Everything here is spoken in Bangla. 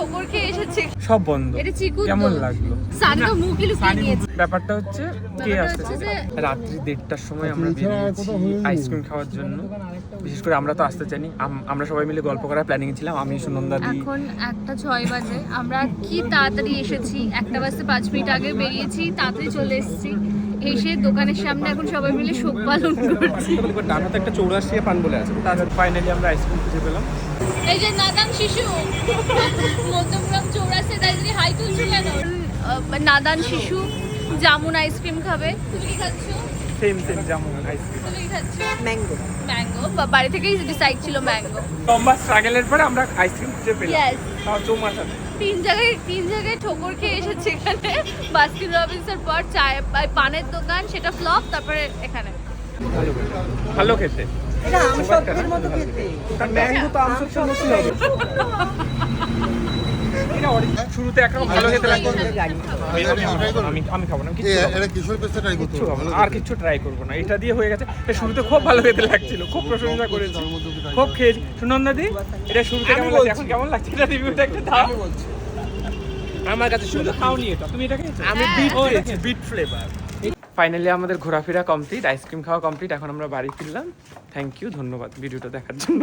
ঠোকর খেয়ে এসেছে, সব বন্ধ। এটা চিকু কেমন লাগলো? সানি তো মুখে লুকিয়ে নিয়েছে। ব্যাপারটা হচ্ছে কে আসছে হচ্ছে যে রাত্রি 1টার সময় আমরা বেরিয়েছি আইসক্রিম খাওয়ার জন্য। বিশেষ করে আমরা তো আসতে চাইনি, আমরা সবাই মিলে গল্প করার প্ল্যানিং ছিলাম, আমি সুনন্দা দি। এখন 1:06 বাজে, আমরা কি তাড়াতাড়ি এসেছি, 1:05 আগে বেরিয়েছি, তাড়াতাড়ি চলে এসেছি। এসে দোকানের সামনে এখন সবাই মিলে শোক পালন করছি। ডান হাতে একটা 84 পান বলে আছে, তারপর ফাইনালি আমরা আইসক্রিম খুঁজে পেলাম। এই যে নাদান শিশু মধ্যমগ্রাম 84 তাই হাই তুলছো কেন? নাদান শিশু জামুন আইসক্রিম খাবে। তুমি কি খাচ্ছ? Same jamun ice cream. তুমি কি খাচ্ছ? ম্যাঙ্গো। বাড়ি থেকেই ডিসাইড ছিল ম্যাঙ্গো। লম্বা স্ট্রাগলের পরে আমরা আইসক্রিম খুঁজে পেলাম। ইয়েস, তাও চৌমার সাথে তিন জায়গায় ঠোকর খেয়ে এসেছে এখানে। বাস্কিন রবিন্সের পর চায় পানের দোকান, সেটা ফ্লপ, তারপরে এখানে ভালো খেতে। এটা আমসত্ত্বের মতো খেতে। ম্যাঙ্গো তো আমসত্ত্বের মতো হবে। শুরুতে একরকম ভালো খেতে লাগছে, আমি খাবো না, কিচ্ছু খাবো না, আর কিচ্ছু ট্রাই করবো না, এটা দিয়ে হয়ে গেছে। এটা শুরুতে খুব ভালো খেতে লাগছিল, খুব প্রশংসা করেছি, খুব খেয়েছি। সুনন্দা দি, এটা শুরুতে কেমন লাগছে, এখন কেমন লাগছে এটা রিভিউটা একটু দাও। আমার কাছে শুধু খাওনি এটা, তুমি এটা খেয়েছো? আমি বিট ফ্লেভার। ফাইনালি আমাদের ঘোরাফেরা কমপ্লিট, আইসক্রিম খাওয়া কমপ্লিট, এখন আমরা বাড়ি ফিরলাম। থ্যাংক ইউ, ধন্যবাদ ভিডিওটা দেখার জন্য।